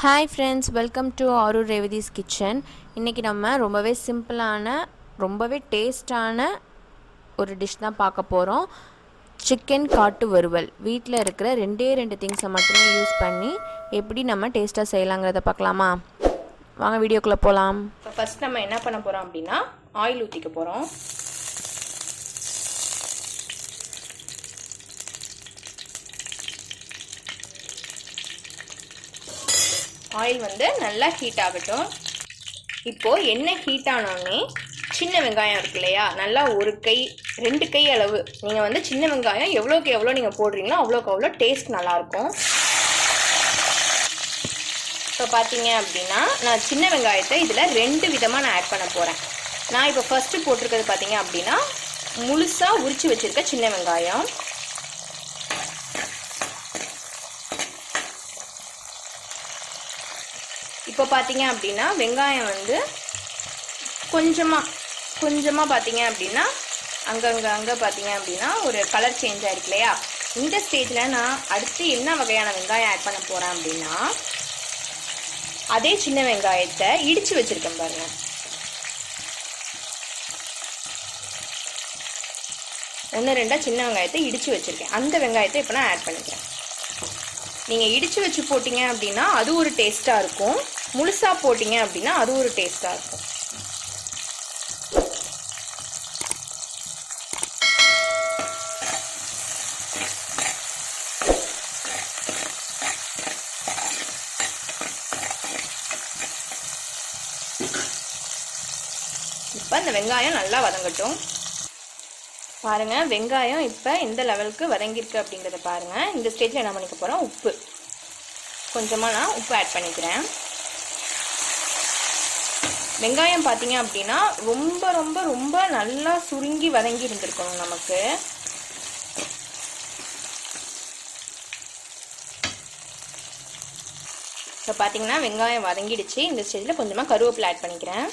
Hi friends, welcome to Arur Revathi's kitchen. இன்றைக்கி நம்ம ரொம்பவே சிம்பிளான ரொம்பவே டேஸ்டான ஒரு டிஷ் தான் பார்க்க போகிறோம். சிக்கன் காட்டு வறுவல். வீட்டில் இருக்கிற ரெண்டு திங்ஸை மட்டுமே யூஸ் பண்ணி எப்படி நம்ம டேஸ்ட்டாக செய்யலாங்கிறத பார்க்கலாமா? வாங்க வீடியோக்குள்ளே போகலாம். இப்போ ஃபஸ்ட் நம்ம என்ன பண்ண போகிறோம் அப்படின்னா ஆயில் ஊற்றிக்க போகிறோம். ஆயில் வந்து நல்லா ஹீட் ஆகட்டும். இப்போது எண்ணெய் ஹீட் ஆனோடனே சின்ன வெங்காயம் இருக்கு இல்லையா, நல்லா ஒரு கை 2 கை அளவு நீங்கள் வந்து சின்ன வெங்காயம் எவ்வளோக்கு எவ்வளோ நீங்கள் போடுறீங்களோ அவ்வளோக்கு அவ்வளோ டேஸ்ட் நல்லாயிருக்கும். இப்போ பார்த்தீங்க அப்படின்னா நான் சின்ன வெங்காயத்தை இதில் 2 விதமாக நான் ஆட் பண்ண போகிறேன். நான் இப்போ ஃபஸ்ட்டு போட்டிருக்கிறது பார்த்தீங்க அப்படின்னா முழுசாக உரித்து வச்சுருக்க சின்ன வெங்காயம். இப்போ பார்த்தீங்க அப்படின்னா வெங்காயம் வந்து கொஞ்சமாக பார்த்தீங்க அப்படின்னா அங்கே பார்த்தீங்க அப்படின்னா ஒரு கலர் சேஞ்ச் ஆகிருக்கு இல்லையா. இந்த ஸ்டேஜில் நான் அடுத்து என்ன வகையான வெங்காயம் ஆட் பண்ண போகிறேன் அப்படின்னா அதே சின்ன வெங்காயத்தை இடித்து வச்சுருக்கேன் பாருங்கள். ஒன்று 2 சின்ன வெங்காயத்தை இடித்து வச்சுருக்கேன். அந்த வெங்காயத்தை இப்போ நான் ஆட் பண்ணிக்கிறேன். நீங்கள் இடித்து வச்சு போட்டிங்க அப்படின்னா அது ஒரு டேஸ்ட்டாக இருக்கும், முழுசாக போட்டிங்க அப்படின்னா அது ஒரு டேஸ்ட்டாக இருக்கும். இப்போ இந்த வெங்காயம் நல்லா வதங்கட்டும். பாருங்கள், வெங்காயம் இப்போ எந்த லெவலுக்கு வதங்கியிருக்கு அப்படிங்கிறத பாருங்கள். இந்த ஸ்டேஜில் என்ன பண்ணிக்க போகிறோம், உப்பு கொஞ்சமாக நான் உப்பு ஆட் பண்ணிக்கிறேன். வெங்காயம் பார்த்தீங்க அப்படின்னா ரொம்ப ரொம்ப ரொம்ப நல்லா சுருங்கி வதங்கி இருந்திருக்கணும் நமக்கு. இப்போ பார்த்தீங்கன்னா வெங்காயம் வதங்கிடுச்சு. இந்த ஸ்டேஜில் கொஞ்சமாக கருவேப்பிலை ஆட் பண்ணிக்கிறேன்.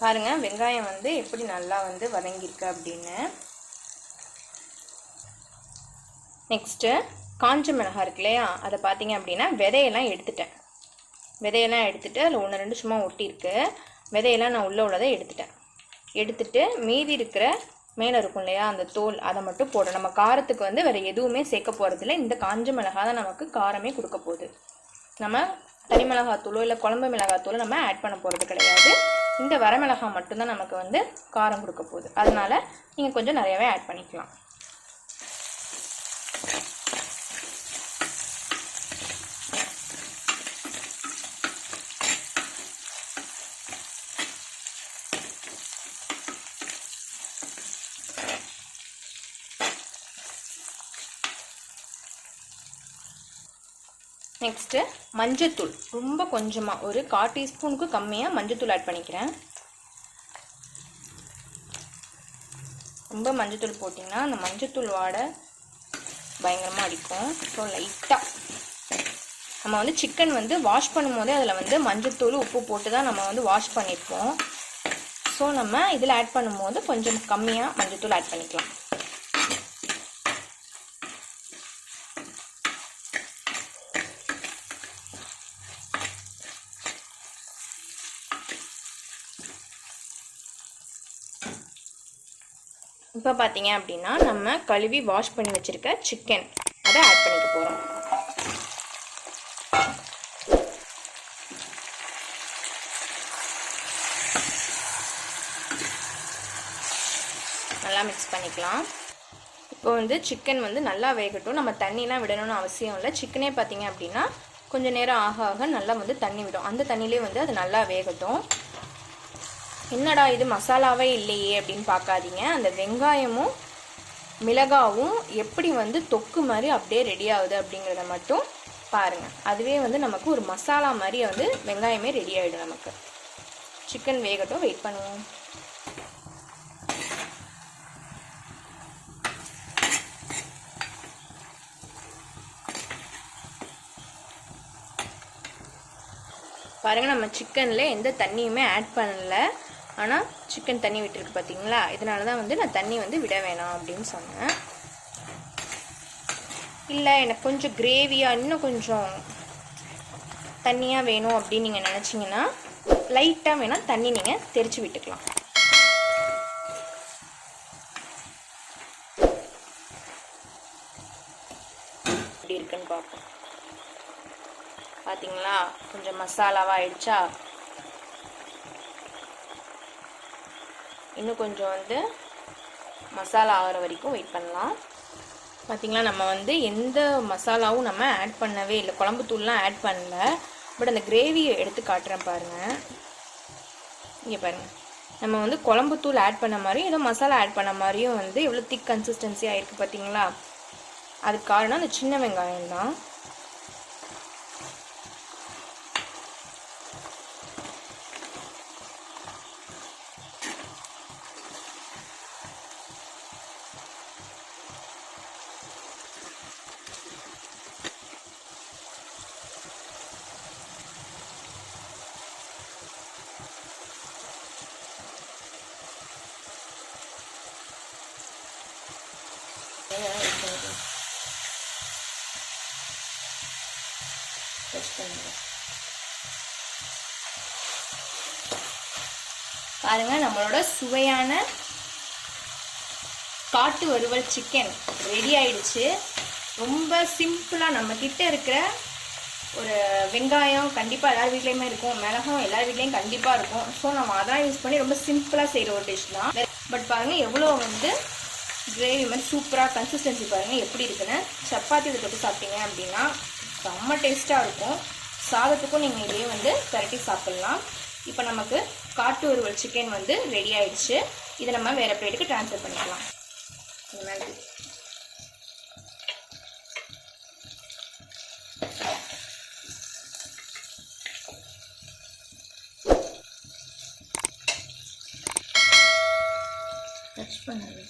பாருங்கள் வெங்காயம் வந்து எப்படி நல்லா வந்து வதங்கியிருக்கு அப்படின்னு. நெக்ஸ்ட்டு காஞ்ச மிளகாய் இருக்கு இல்லையா, அதை பார்த்தீங்க அப்படின்னா விதையெல்லாம் எடுத்துட்டேன். விதையெல்லாம் எடுத்துகிட்டு அதில் 1 2 சும்மா ஒட்டியிருக்கு. விதையெல்லாம் நான் உள்ளே உள்ளதை எடுத்துட்டு மீதி இருக்கிற மேலே இருக்கும் இல்லையா அந்த தோல், அதை மட்டும் போடுறோம். நம்ம காரத்துக்கு வந்து வேறு எதுவுமே சேர்க்க போகிறதில்ல. இந்த காஞ்ச மிளகாய் தான் நமக்கு காரமே கொடுக்க போகுது. நம்ம தனி மிளகாத்தூளோ இல்லை குழம்பு மிளகாத்தூளோ நம்ம ஆட் பண்ண போகிறது கிடையாது. இந்த வரமிளகாய் மட்டும்தான் நமக்கு வந்து காரம் கொடுக்க போகுது. அதனால் நீங்கள் கொஞ்சம் நிறையவே ஆட் பண்ணிக்கலாம். நெக்ஸ்ட்டு மஞ்சத்தூள் ரொம்ப கொஞ்சமாக ஒரு 1/4 டீஸ்பூனுக்கு கம்மியாக மஞ்சத்தூள் ஆட் பண்ணிக்கிறேன். ரொம்ப மஞ்சத்தூள் போட்டிங்கன்னா அந்த மஞ்சத்தூள் வாடை பயங்கரமாக அடிக்கும். ஸோ லைட்டாக நம்ம வந்து சிக்கன் வந்து வாஷ் பண்ணும்போதே அதில் வந்து மஞ்சத்தூள் உப்பு போட்டு தான் நம்ம வந்து வாஷ் பண்ணியிருப்போம். ஸோ நம்ம இதில் ஆட் பண்ணும்போது கொஞ்சம் கம்மியாக மஞ்சத்தூள் ஆட் பண்ணிக்கலாம். இப்போ பார்த்தீங்க அப்படின்னா நம்ம கழுவி வாஷ் பண்ணி வச்சுருக்க சிக்கன் அதை ஆட் பண்ணிக்க போகிறோம். நல்லா மிக்ஸ் பண்ணிக்கலாம். இப்போ வந்து சிக்கன் வந்து நல்லா வேகட்டும். நம்ம தண்ணிலாம் விடணும்னு அவசியம் இல்லை. சிக்கனே பார்த்தீங்க அப்படின்னா கொஞ்சம் நேரம் ஆக ஆக நல்லா வந்து தண்ணி விடும். அந்த தண்ணியிலே வந்து அது நல்லா வேகட்டும். என்னடா இது மசாலாவே இல்லையே அப்படின்னு பார்க்காதீங்க. அந்த வெங்காயமும் மிளகாவும் எப்படி வந்து தொக்கு மாதிரி அப்படியே ரெடி ஆகுது அப்படிங்கிறத மட்டும் பாருங்கள். அதுவே வந்து நமக்கு ஒரு மசாலா மாதிரி வந்து வெங்காயமே ரெடி ஆகிடும் நமக்கு. சிக்கன் வேகட்டும், வெயிட் பண்ணுவோம். பாருங்கள், நம்ம சிக்கனில் எந்த தண்ணியுமே ஆட் பண்ணல. ஆனால் சிக்கன் தண்ணி விட்டுருக்கு பார்த்தீங்களா? இதனால தான் வந்து நான் தண்ணி வந்து விட வேணாம் அப்படின்னு சொன்னேன். இல்லை எனக்கு கொஞ்சம் கிரேவியாக இன்னும் கொஞ்சம் தண்ணியாக வேணும் அப்படின்னு நீங்கள் நினச்சிங்கன்னா லைட்டாக வேணால் தண்ணி நீங்கள் தெரிச்சு விட்டுக்கலாம். எப்படி இருக்குன்னு பார்ப்போம். பார்த்தீங்களா, கொஞ்சம் மசாலாவாக ஆயிடுச்சா? இன்னும் கொஞ்சம் வந்து மசாலா ஆகிற வரைக்கும் வெயிட் பண்ணலாம். பார்த்திங்களா, நம்ம வந்து எந்த மசாலாவும் நம்ம ஆட் பண்ணவே இல்லை, குழம்பு தூள்லாம் ஆட் பண்ணல. பட் அந்த கிரேவியை எடுத்து காட்டுறேன் பாருங்கள். இங்கே பாருங்கள், நம்ம வந்து குழம்பு தூள் ஆட் பண்ண மாதிரியும் ஏதோ மசாலா ஆட் பண்ண மாதிரியும் வந்து எவ்வளோ திக் கன்சிஸ்டன்சியாக இருக்குது பார்த்தீங்களா? அதுக்கு காரணம் அந்த சின்ன வெங்காயம் தான். பாருங்க, நம்மளோட சுவையான காட்டு வறுவல் சிக்கன் ரெடி ஆயிடுச்சு. ரொம்ப சிம்பிளாக நம்ம கிட்ட இருக்கிற ஒரு வெங்காயம் கண்டிப்பாக எல்லார் வீட்லேயுமே இருக்கும், மிளகும் எல்லார் வீட்லேயும் கண்டிப்பாக இருக்கும். ஸோ நம்ம அதான் யூஸ் பண்ணி ரொம்ப சிம்பிளாக செய்கிற ஒரு டிஷ் தான். பட் பாருங்கள் எவ்வளோ வந்து கிரேவி மாதிரி சூப்பராக கன்சிஸ்டன்சி பாருங்கள் எப்படி இருக்குன்னு. சப்பாத்தி இதை தொட்டு சாப்பிட்டீங்க அப்படின்னா செம்ம டேஸ்ட்டாக இருக்கும். சாதத்துக்கும் நீங்கள் இதே வந்து பரட்டி சாப்பிட்லாம். இப்போ நமக்கு காட்டு வறுவல் சிக்கன் வந்து ரெடி ஆயிடுச்சு. இதை நம்ம வேறு பிளேட்டுக்கு ட்ரான்ஸ்ஃபர் பண்ணிக்கலாம். இந்த மாதிரி டச் பண்ணது